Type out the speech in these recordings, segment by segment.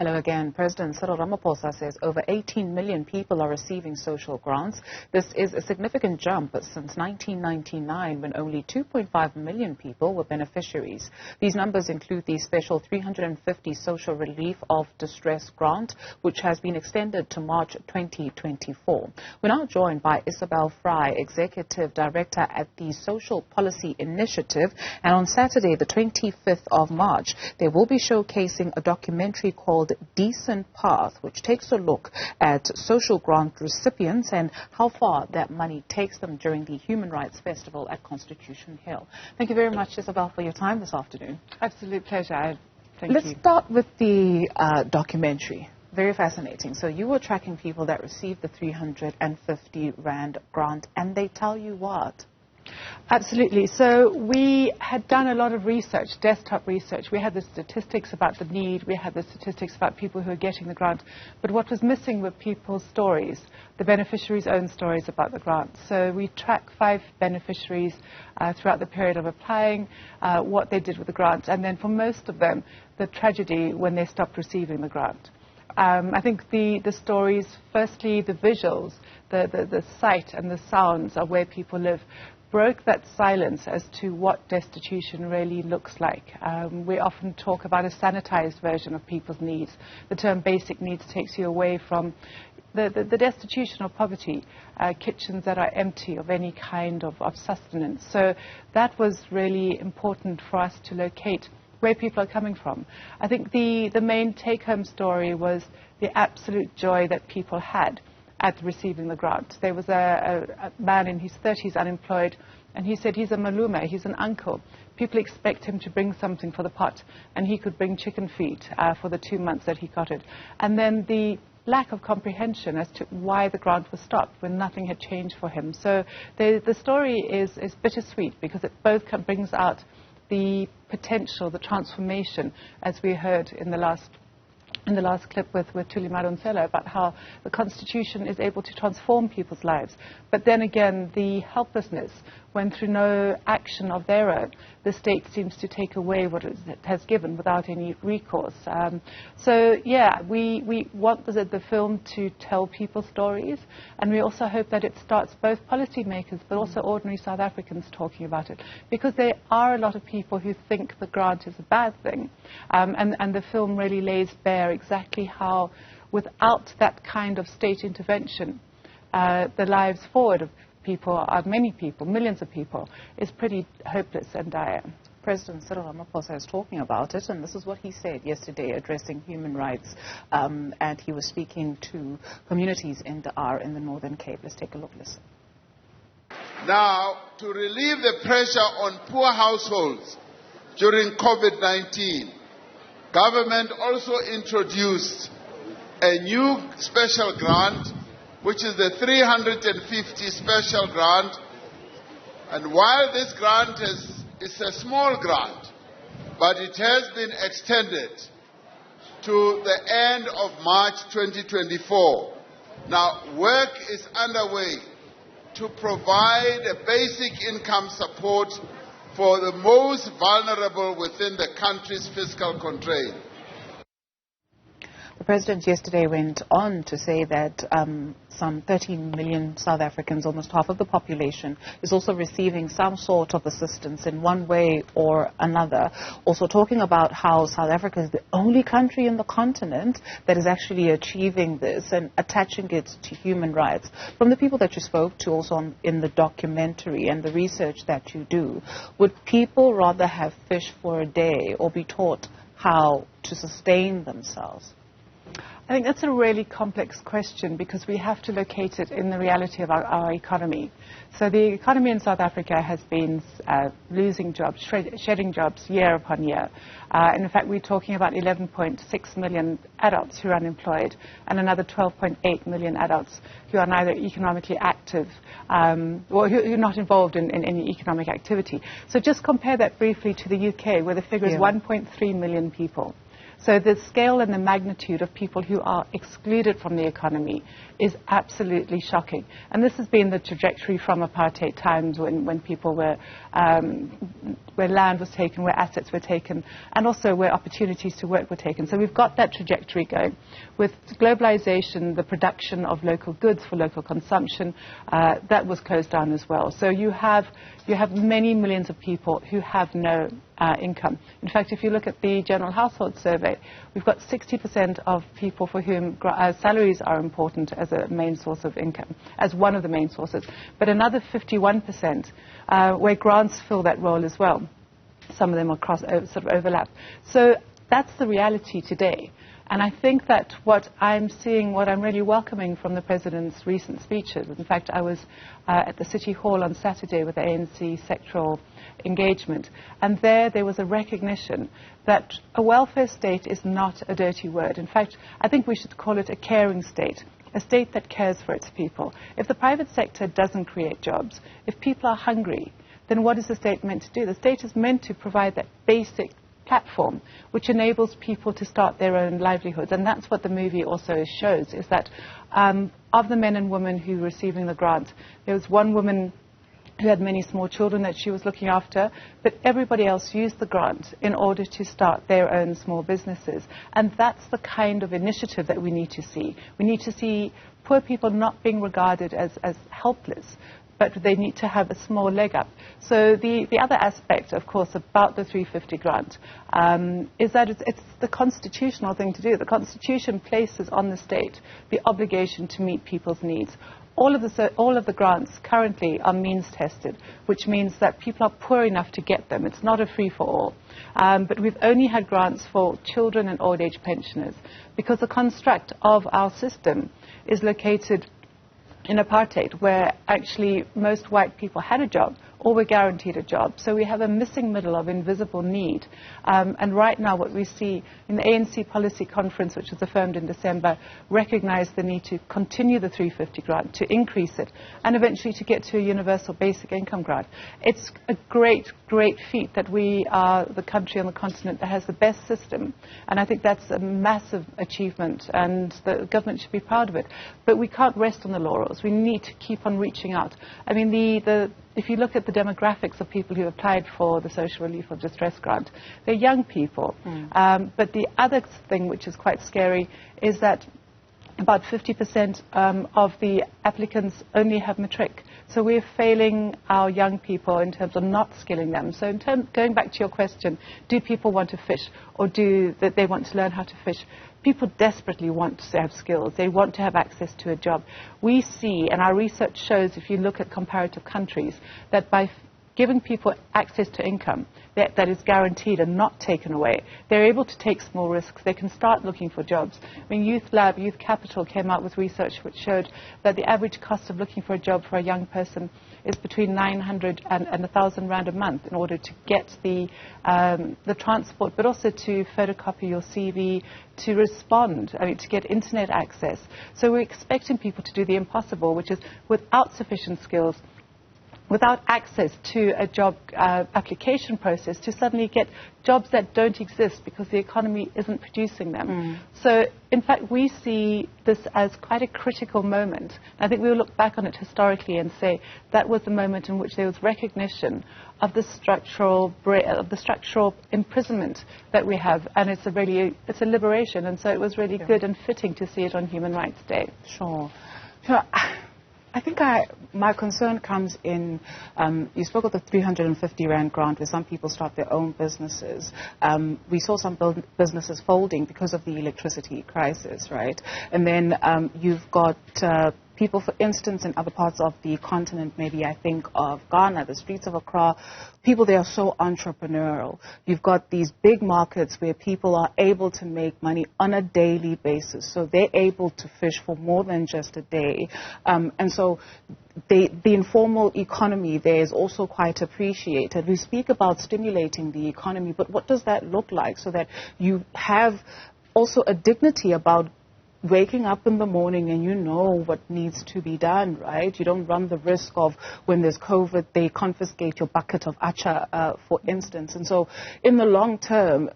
Hello again. President Cyril Ramaphosa says over 18 million people are receiving social grants. This is a significant jump since 1999, when only 2.5 million people were beneficiaries. These numbers include the special 350 Social Relief of Distress grant, which has been extended to March 2024. We're now joined by Isobel Frye, Executive Director at the Social Policy Initiative. And on Saturday, the 25th of March, they will be showcasing a documentary called Decent Path, which takes a look at social grant recipients and how far that money takes them during the Human Rights Festival at Constitution Hill. Thank you very much, Isobel, for your time this afternoon. Absolute pleasure. Thank you. Let's start with the documentary. Very fascinating. So you were tracking people that received the 350 Rand grant, and they tell you what? Absolutely. So we had done a lot of research, desktop research. We had the statistics about the need. We had the statistics about people who are getting the grant. But what was missing were people's stories, the beneficiaries' own stories about the grant. So we tracked 5 beneficiaries throughout the period of applying, what they did with the grant, and then for most of them, the tragedy when they stopped receiving the grant. I think the stories, firstly, the visuals, the sight and the sounds of where people live, broke that silence as to what destitution really looks like. We often talk about a sanitized version of people's needs. The term basic needs takes you away from the destitution or poverty, kitchens that are empty of any kind of sustenance. So that was really important for us to locate where people are coming from. I think the main take-home story was the absolute joy that people had at receiving the grant. There was a man in his 30s, unemployed, and he said he's a malume, he's an uncle. People expect him to bring something for the pot, and he could bring chicken feet for the 2 months that he got it. And then the lack of comprehension as to why the grant was stopped when nothing had changed for him. So the story is bittersweet, because it both brings out the potential, the transformation, as we heard in the last clip with Tuli Madonsela, about how the Constitution is able to transform people's lives. But then again, the helplessness, when through no action of their own, the state seems to take away what it has given without any recourse. So, yeah, we want the film to tell people's stories, and we also hope that it starts both policymakers but also ordinary South Africans talking about it, because there are a lot of people who think the grant is a bad thing, and the film really lays bare exactly how, without that kind of state intervention, the lives forward of people, of many people, millions of people, is pretty hopeless and dire. President Cyril Ramaphosa is talking about it, and this is what he said yesterday addressing human rights, and he was speaking to communities in the Northern Cape. Let's take a look, listen. Now, to relieve the pressure on poor households during COVID-19, government also introduced a new special grant, which is the 350 special grant. And while this grant is a small grant, but it has been extended to the end of March 2024. Now, work is underway to provide a basic income support for the most vulnerable within the country's fiscal constraint. The President yesterday went on to say that some 13 million South Africans, almost half of the population, is also receiving some sort of assistance in one way or another. Also talking about how South Africa is the only country in the continent that is actually achieving this and attaching it to human rights. From the people that you spoke to also in the documentary and the research that you do, would people rather have fish for a day or be taught how to sustain themselves? I think that's a really complex question, because we have to locate it in the reality of our economy. So the economy in South Africa has been losing jobs, shedding jobs year upon year. And in fact, we're talking about 11.6 million adults who are unemployed and another 12.8 million adults who are neither economically active or who are not involved in any economic activity. So just compare that briefly to the UK, where the figure is 1.3 million people. So the scale and the magnitude of people who are excluded from the economy is absolutely shocking. And this has been the trajectory from apartheid times when people were, where land was taken, where assets were taken, and also where opportunities to work were taken. So we've got that trajectory going. With globalization, the production of local goods for local consumption, that was closed down as well. So you have many millions of people who have no income. In fact, if you look at the General Household Survey, we've got 60% of people for whom salaries are important as a main source of income, as one of the main sources, but another 51% where grants fill that role as well. Some of them are sort of overlap. So that's the reality today. And I think that what I'm seeing, what I'm really welcoming from the President's recent speeches, in fact, I was at the City Hall on Saturday with the ANC sectoral engagement, and there was a recognition that a welfare state is not a dirty word. In fact, I think we should call it a caring state, a state that cares for its people. If the private sector doesn't create jobs, if people are hungry, then what is the state meant to do? The state is meant to provide that basic platform which enables people to start their own livelihoods. And that's what the movie also shows, is that of the men and women who were receiving the grant, there was one woman who had many small children that she was looking after, but everybody else used the grant in order to start their own small businesses. And that's the kind of initiative that we need to see. We need to see poor people not being regarded as helpless, but they need to have a small leg up. So the other aspect, of course, about the 350 grant is that it's the constitutional thing to do. The Constitution places on the state the obligation to meet people's needs. All of the grants currently are means tested, which means that people are poor enough to get them. It's not a free-for-all. But we've only had grants for children and old-age pensioners because the construct of our system is located in apartheid, where actually most white people had a job or were guaranteed a job. So we have a missing middle of invisible need. And right now what we see in the ANC policy conference, which was affirmed in December, recognized the need to continue the 350 grant, to increase it, and eventually to get to a universal basic income grant. It's a great, great feat that we are the country on the continent that has the best system. And I think that's a massive achievement, and the government should be proud of it. But we can't rest on the laurels. We need to keep on reaching out. I mean, if you look at the demographics of people who applied for the Social Relief or Distress Grant, they're young people. But the other thing which is quite scary is that about 50% of the applicants only have matric. So we're failing our young people in terms of not skilling them. So going back to your question, do people want to fish, or do they want to learn how to fish? People desperately want to have skills. They want to have access to a job. We see, and our research shows, if you look at comparative countries, that by giving people access to income that is guaranteed and not taken away, they're able to take small risks. They can start looking for jobs. I mean, Youth Capital came out with research which showed that the average cost of looking for a job for a young person is between 900 and 1,000 rand a month in order to get the transport, but also to photocopy your CV, to respond, to get internet access. So we're expecting people to do the impossible, which is without sufficient skills, without access to a job application process, to suddenly get jobs that don't exist because the economy isn't producing them. So, in fact, we see this as quite a critical moment. I think we'll look back on it historically and say that was the moment in which there was recognition of the structural imprisonment that we have, and it's a liberation. And so it was really good and fitting to see it on Human Rights Day. Sure. I think my concern comes in, you spoke of the 350 Rand grant where some people start their own businesses. We saw some businesses folding because of the electricity crisis, right? And then you've got people, for instance, in other parts of the continent, maybe I think of Ghana, the streets of Accra, people there are so entrepreneurial. You've got these big markets where people are able to make money on a daily basis. So they're able to fish for more than just a day. And so the informal economy there is also quite appreciated. We speak about stimulating the economy, but what does that look like so that you have also a dignity about waking up in the morning and you know what needs to be done, right? You don't run the risk of when there's COVID, they confiscate your bucket of acha, for instance. And so in the long term,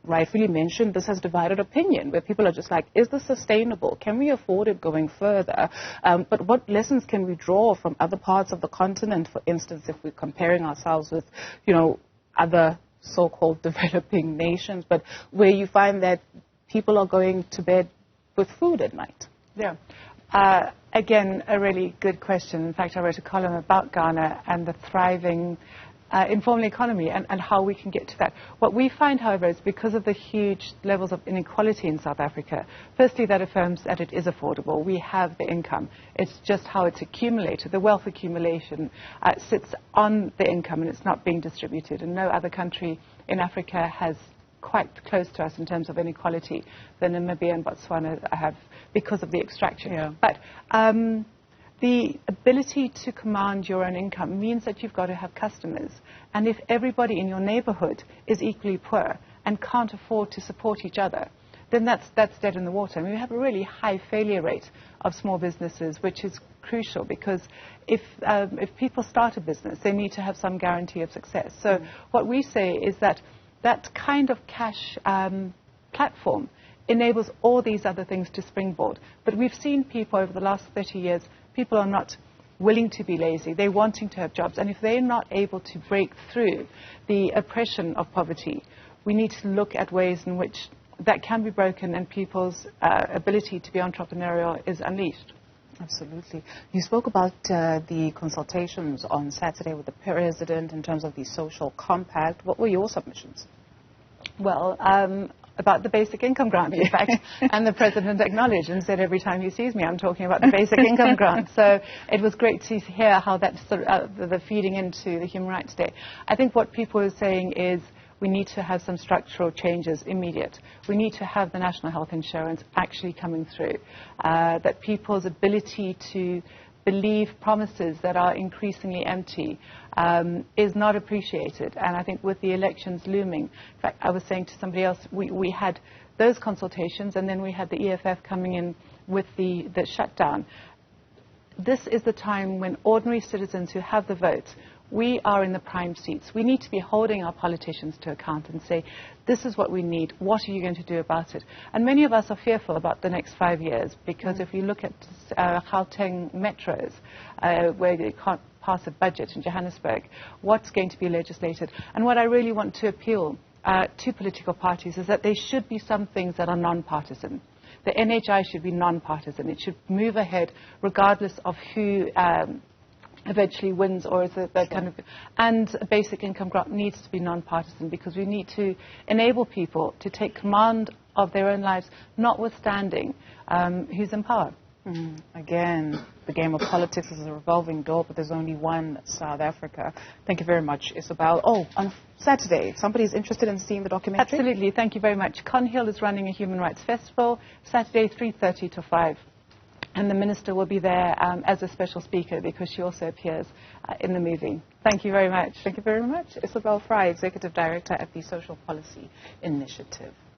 rightfully mentioned, this has divided opinion, where people are just like, is this sustainable? Can we afford it going further? But what lessons can we draw from other parts of the continent, for instance, if we're comparing ourselves with, other so-called developing nations, but where you find that people are going to bed with food at night? Yeah. Again, a really good question. In fact, I wrote a column about Ghana and the thriving informal economy and how we can get to that. What we find, however, is because of the huge levels of inequality in South Africa, firstly, that affirms that it is affordable. We have the income. It's just how it's accumulated. The wealth accumulation sits on the income and it's not being distributed. And no other country in Africa has quite close to us in terms of inequality than Namibia and Botswana have because of the extraction. Yeah. But the ability to command your own income means that you've got to have customers. And if everybody in your neighborhood is equally poor and can't afford to support each other, then that's dead in the water. I mean, we have a really high failure rate of small businesses, which is crucial because if people start a business, they need to have some guarantee of success. So what we say is that that kind of cash platform enables all these other things to springboard. But we've seen people over the last 30 years, people are not willing to be lazy. They're wanting to have jobs. And if they're not able to break through the oppression of poverty, we need to look at ways in which that can be broken and people's ability to be entrepreneurial is unleashed. Absolutely. You spoke about the consultations on Saturday with the President in terms of the social compact. What were your submissions? Well, about the basic income grant, in fact, and the President acknowledged and said every time he sees me, I'm talking about the basic income grant. So it was great to hear how that's sort of, the feeding into the Human Rights Day. I think what people are saying is we need to have some structural changes immediate. We need to have the national health insurance actually coming through, that people's ability to believe promises that are increasingly empty is not appreciated. And I think with the elections looming, in fact, I was saying to somebody else, we had those consultations and then we had the EFF coming in with the shutdown. This is the time when ordinary citizens who have the votes, we are in the prime seats. We need to be holding our politicians to account and say, this is what we need. What are you going to do about it? And many of us are fearful about the next 5 years because if you look at Gauteng metros, where they can't pass a budget in Johannesburg, what's going to be legislated? And what I really want to appeal to political parties is that there should be some things that are non-partisan. The NHI should be non-partisan. It should move ahead regardless of who eventually wins, or is it that kind of, and a basic income grant needs to be non-partisan because we need to enable people to take command of their own lives, notwithstanding who's in power. Again, the game of politics is a revolving door, but there's only one South Africa. Thank you very much, Isobel. Oh, on Saturday, if somebody's interested in seeing the documentary? Absolutely, thank you very much. Conhill is running a human rights festival, Saturday 3:30 to 5. And the Minister will be there as a special speaker because she also appears in the movie. Thank you very much. Thank you very much. Isobel Frye, Executive Director at the Social Policy Initiative.